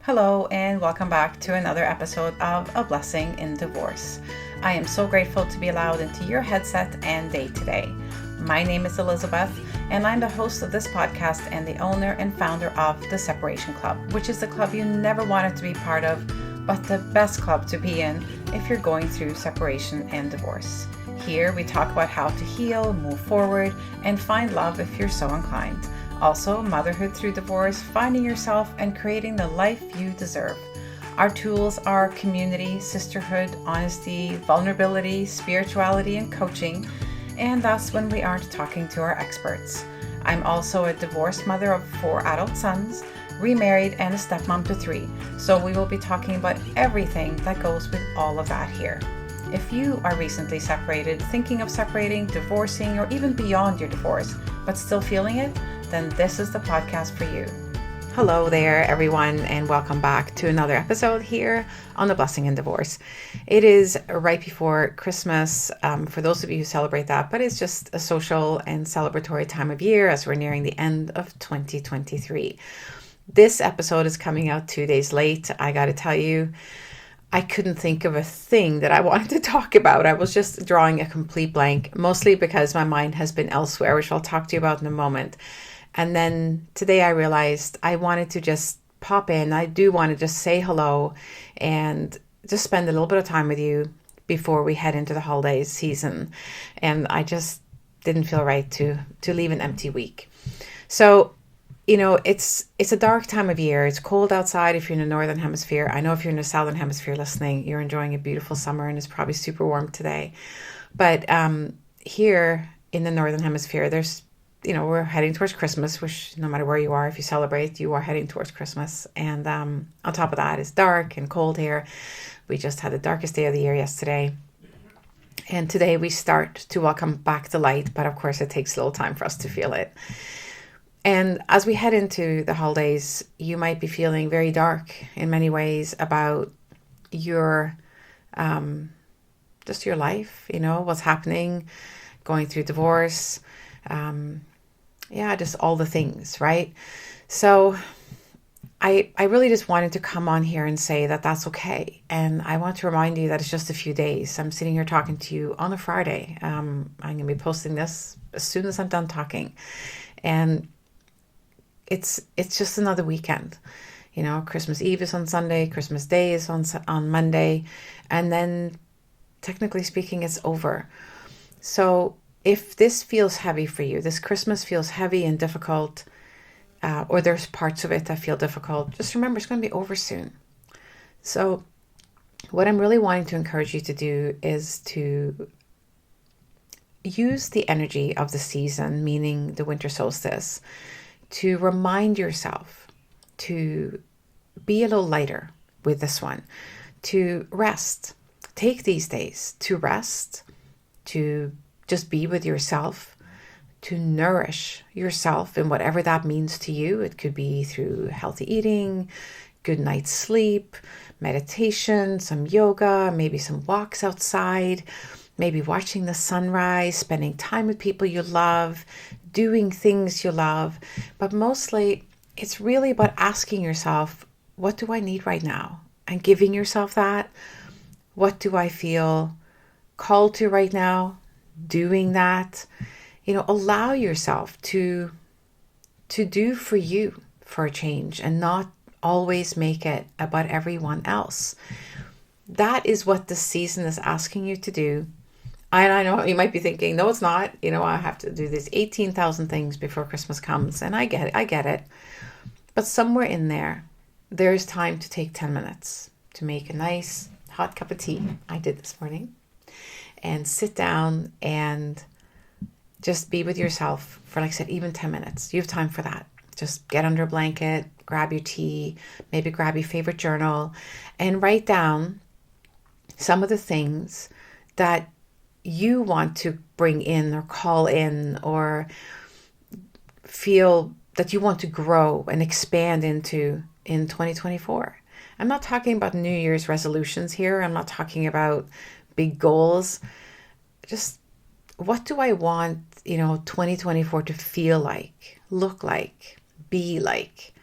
Hello, and welcome back to another episode of A Blessing in Divorce. I am so grateful to be allowed into your headset and day today. My name is Elisabeth, and I'm the host of this podcast and the owner and founder of The Separation Club, which is the club you never wanted to be part of, but the best club to be in if you're going through separation and divorce. Here we talk about how to heal, move forward, and find love if you're so inclined. Also, motherhood through divorce, finding yourself, and creating the life you deserve. Our tools are community, sisterhood, honesty, vulnerability, spirituality, and coaching. And that's when we aren't talking to our experts. I'm also a divorced mother of 4 adult sons, remarried, and a stepmom to 3. So we will be talking about everything that goes with all of that here. If you are recently separated, thinking of separating, divorcing, or even beyond your divorce, but still feeling it, then this is the podcast for you. Hello there, everyone, and welcome back to another episode here on The Blessing in Divorce. It is right before Christmas, for those of you who celebrate that, but it's just a social and celebratory time of year as we're nearing the end of 2023. This episode is coming out 2 days late. I got to tell you, I couldn't think of a thing that I wanted to talk about. I was just drawing a complete blank, mostly because my mind has been elsewhere, which I'll talk to you about in a moment. And then today I realized I wanted to just pop in. I do want to just say hello and just spend a little bit of time with you before we head into the holiday season. And I just didn't feel right to leave an empty week. So, you know, it's a dark time of year. It's cold outside if you're in the Northern Hemisphere. I know if you're in the Southern Hemisphere listening, you're enjoying a beautiful summer and it's probably super warm today. But here in the Northern Hemisphere, we're heading towards Christmas, which no matter where you are, if you celebrate, you are heading towards Christmas. And on top of that, it's dark and cold here. We just had the darkest day of the year yesterday. And today we start to welcome back the light, but of course it takes a little time for us to feel it. And as we head into the holidays, you might be feeling very dark in many ways about your, just your life, what's happening, going through divorce, just all the things, right? So I really just wanted to come on here and say that that's okay. And I want to remind you that it's just a few days. I'm sitting here talking to you on a Friday. I'm going to be posting this as soon as I'm done talking. And it's just another weekend. Christmas Eve is on Sunday, Christmas Day is on Monday, and then technically speaking, it's over. So if this feels heavy for you, this Christmas feels heavy and difficult, or there's parts of it that feel difficult, just remember it's going to be over soon. So what I'm really wanting to encourage you to do is to use the energy of the season, meaning the winter solstice, to remind yourself to be a little lighter with this one, to rest. Take these days to rest, to just be with yourself, to nourish yourself in whatever that means to you. It could be through healthy eating, good night's sleep, meditation, some yoga, maybe some walks outside, maybe watching the sunrise, spending time with people you love, doing things you love. But mostly it's really about asking yourself, what do I need right now? And giving yourself that. What do I feel called to right now? Doing that. Allow yourself to do for you for a change and not always make it about everyone else. That is what the season is asking you to do. And I know you might be thinking, no, it's not. I have to do these 18,000 things before Christmas comes. And I get it. But somewhere in there's time to take 10 minutes to make a nice hot cup of tea. I did this morning. And sit down and just be with yourself for, like I said, even 10 minutes. You have time for that. Just get under a blanket, grab your tea, maybe grab your favorite journal, and write down some of the things that you want to bring in or call in or feel that you want to grow and expand into in 2024. I'm not talking about New Year's resolutions here. I'm not talking about big goals. Just what do I want, 2024 to feel like, look like, be like?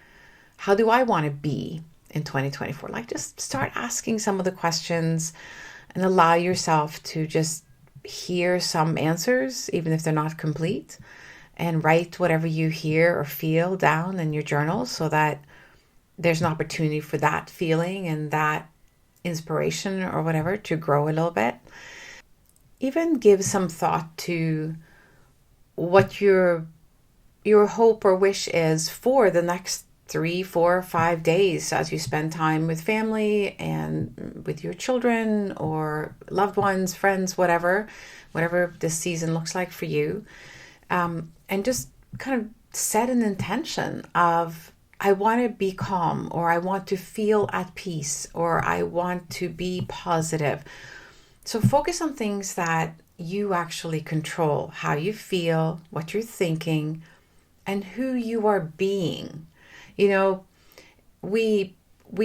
How do I want to be in 2024? Like, just start asking some of the questions and allow yourself to just hear some answers, even if they're not complete, and write whatever you hear or feel down in your journal so that there's an opportunity for that feeling and that inspiration or whatever to grow a little bit. Even give some thought to what your hope or wish is for the next 3, 4, 5 days as you spend time with family and with your children or loved ones, friends, whatever this season looks like for you. And just kind of set an intention of, I want to be calm, or I want to feel at peace, or I want to be positive. So focus on things that you actually control, how you feel, what you're thinking, and who you are being. You know, we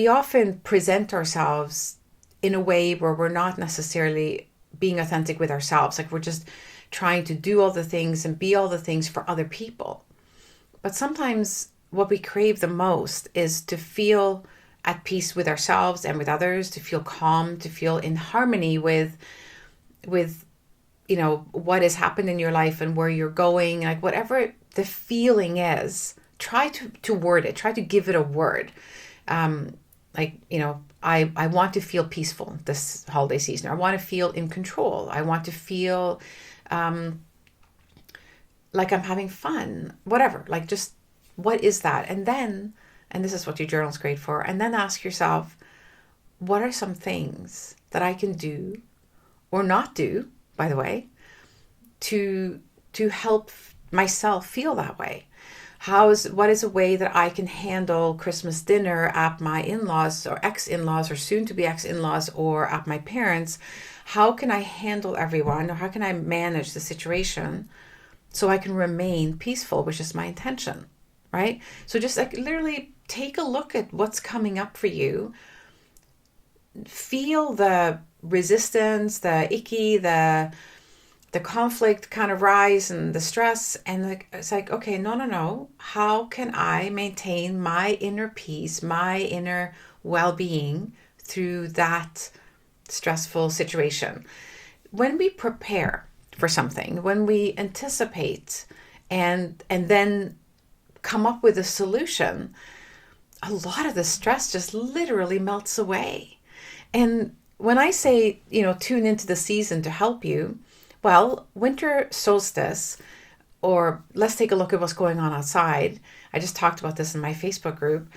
often present ourselves in a way where we're not necessarily being authentic with ourselves. Like, we're just trying to do all the things and be all the things for other people. But sometimes what we crave the most is to feel at peace with ourselves and with others, to feel calm, to feel in harmony with what has happened in your life and where you're going. Like, whatever the feeling is, try to word it, try to give it a word. I want to feel peaceful this holiday season. I want to feel in control. I want to feel like I'm having fun, whatever. Like, just, what is that? And this is what your journal is great for. And then ask yourself, what are some things that I can do or not do, by the way, to help myself feel that way? What is a way that I can handle Christmas dinner at my in-laws or ex-in-laws or soon to be ex-in-laws or at my parents? How can I handle everyone, or how can I manage the situation so I can remain peaceful, which is my intention, right? So just like literally take a look at what's coming up for you. Feel the resistance, the icky, the conflict kind of rise and the stress, and it's like, okay, no. How can I maintain my inner peace, my inner well-being through that stressful situation? When we prepare for something, when we anticipate and then come up with a solution, a lot of the stress just literally melts away. And when I say, tune into the season to help you, well, winter solstice, or let's take a look at what's going on outside. I just talked about this in my Facebook group.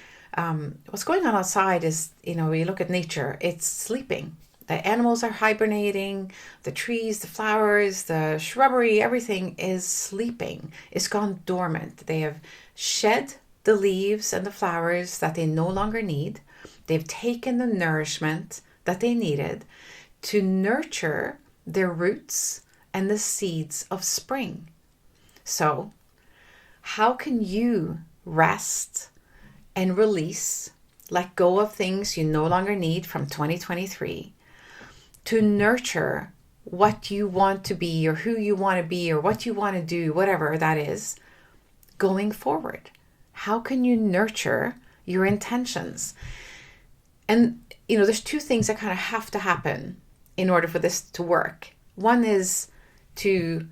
What's going on outside is, when you look at nature, it's sleeping. The animals are hibernating, the trees, the flowers, the shrubbery, everything is sleeping. It's gone dormant. They have shed the leaves and the flowers that they no longer need. They've taken the nourishment that they needed to nurture their roots and the seeds of spring. So, how can you rest and release, let go of things you no longer need from 2023 to nurture what you want to be, or who you want to be, or what you want to do, whatever that is, going forward? How can you nurture your intentions? And, there's two things that kind of have to happen in order for this to work. One is to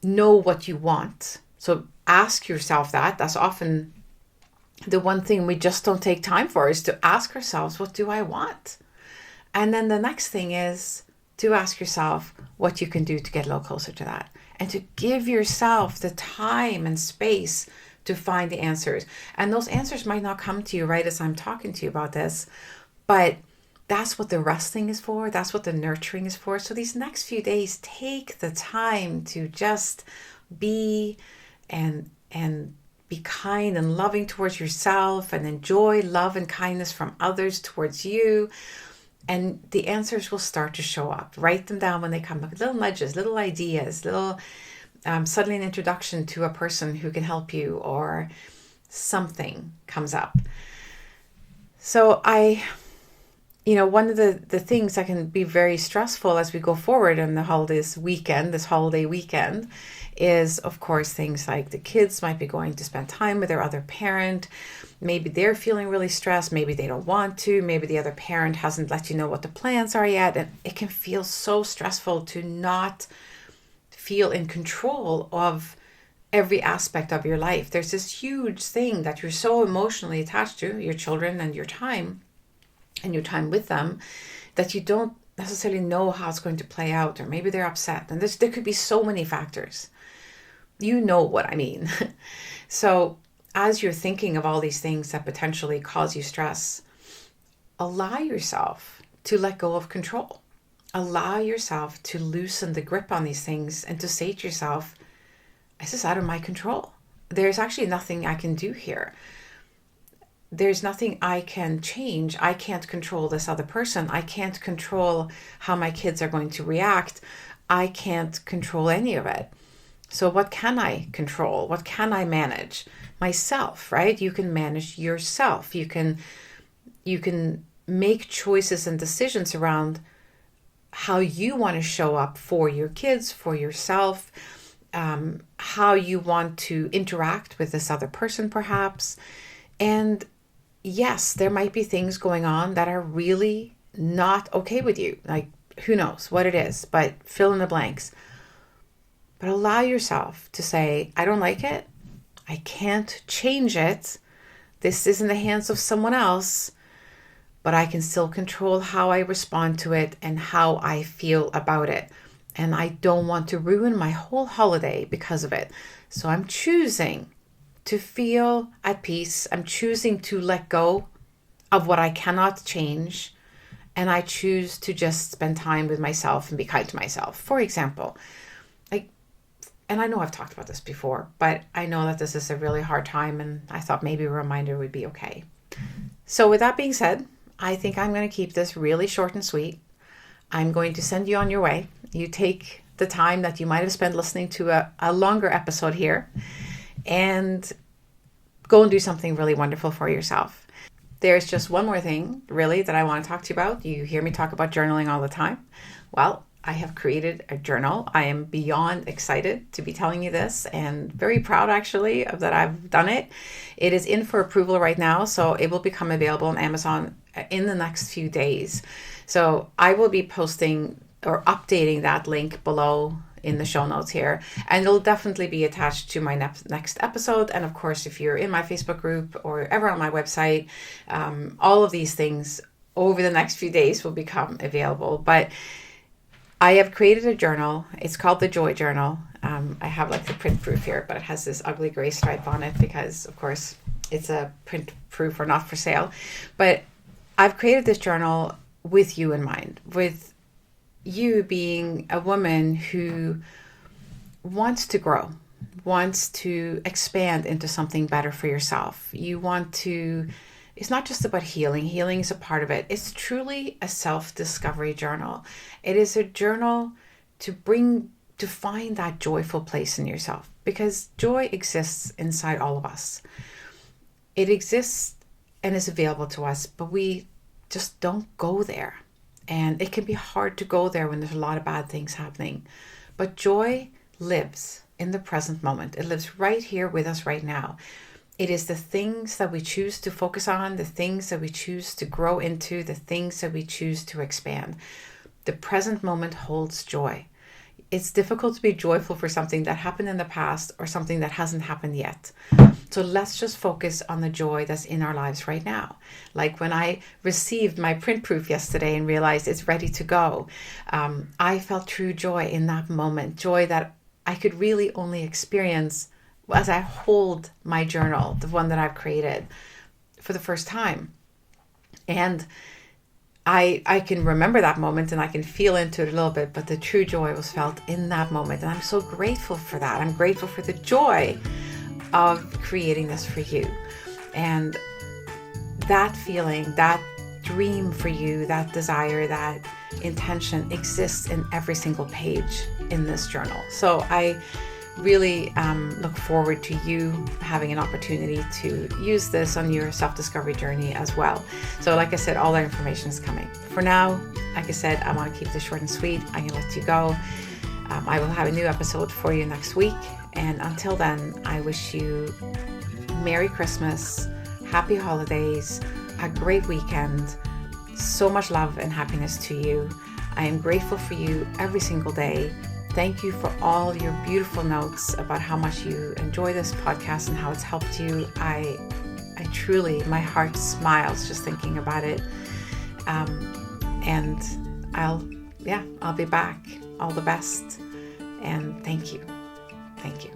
know what you want. So ask yourself that. That's often the one thing we just don't take time for, is to ask ourselves, what do I want? And then the next thing is to ask yourself what you can do to get a little closer to that, and to give yourself the time and space to find the answers. And those answers might not come to you right as I'm talking to you about this, but that's what the resting is for. That's what the nurturing is for. So these next few days, take the time to just be and be kind and loving towards yourself, and enjoy love and kindness from others towards you. And the answers will start to show up. Write them down when they come up. Little nudges, little ideas, little suddenly an introduction to a person who can help you, or something comes up. So I one of the things that can be very stressful as we go forward in this holiday weekend, is of course things like the kids might be going to spend time with their other parent. Maybe they're feeling really stressed. Maybe they don't want to. Maybe the other parent hasn't let you know what the plans are yet. And it can feel so stressful to not feel in control of every aspect of your life. There's this huge thing that you're so emotionally attached to, your children and your time with them, that you don't necessarily know how it's going to play out, or maybe they're upset. And there could be so many factors. You know what I mean. So as you're thinking of all these things that potentially cause you stress, allow yourself to let go of control. Allow yourself to loosen the grip on these things and to say to yourself, this is out of my control. There's actually nothing I can do here. There's nothing I can change. I can't control this other person. I can't control how my kids are going to react. I can't control any of it. So what can I control? What can I manage? Myself, right? You can manage yourself. You can make choices and decisions around how you want to show up for your kids, for yourself, how you want to interact with this other person perhaps. And yes, there might be things going on that are really not okay with you. Like, who knows what it is, but fill in the blanks. But allow yourself to say, I don't like it. I can't change it. This is in the hands of someone else, but I can still control how I respond to it and how I feel about it. And I don't want to ruin my whole holiday because of it. So I'm choosing to feel at peace. I'm choosing to let go of what I cannot change. And I choose to just spend time with myself and be kind to myself. For example, and I know I've talked about this before, but I know that this is a really hard time, and I thought maybe a reminder would be okay. So with that being said, I think I'm going to keep this really short and sweet. I'm going to send you on your way. You take the time that you might have spent listening to a longer episode here and go and do something really wonderful for yourself. There's just one more thing really that I want to talk to you about. You hear me talk about journaling all the time. Well, I have created a journal. I am beyond excited to be telling you this, and very proud actually of that I've done it. It is in for approval right now, so it will become available on Amazon in the next few days. So I will be posting or updating that link below in the show notes here, and it'll definitely be attached to my next episode. And of course, if you're in my Facebook group or ever on my website, all of these things over the next few days will become available. But I have created a journal. It's called the Joy Journal. I have like the print proof here, but it has this ugly gray stripe on it because, of course, it's a print proof or not for sale. But I've created this journal with you in mind, with you being a woman who wants to grow, wants to expand into something better for yourself. You want to, it's not just about healing. Healing is a part of it. It's truly a self-discovery journal. It is a journal to find that joyful place in yourself, because joy exists inside all of us. It exists and is available to us, but we just don't go there. And it can be hard to go there when there's a lot of bad things happening. But joy lives in the present moment. It lives right here with us right now. It is the things that we choose to focus on, the things that we choose to grow into, the things that we choose to expand. The present moment holds joy. It's difficult to be joyful for something that happened in the past or something that hasn't happened yet. So let's just focus on the joy that's in our lives right now. Like when I received my print proof yesterday and realized it's ready to go, I felt true joy in that moment, joy that I could really only experience as I hold my journal, the one that I've created, for the first time. And I can remember that moment and I can feel into it a little bit, but the true joy was felt in that moment. And I'm so grateful for that. I'm grateful for the joy of creating this for you. And that feeling, that dream for you, that desire, that intention exists in every single page in this journal. So I really look forward to you having an opportunity to use this on your self-discovery journey as well. So like I said, all that information is coming. For now, like I said, I want to keep this short and sweet. I'm going to let you go. I will have a new episode for you next week. And until then, I wish you Merry Christmas, Happy Holidays, a great weekend, so much love and happiness to you. I am grateful for you every single day. Thank you for all your beautiful notes about how much you enjoy this podcast and how it's helped you. I truly, my heart smiles just thinking about it. And I'll be back. All the best. And thank you. Thank you.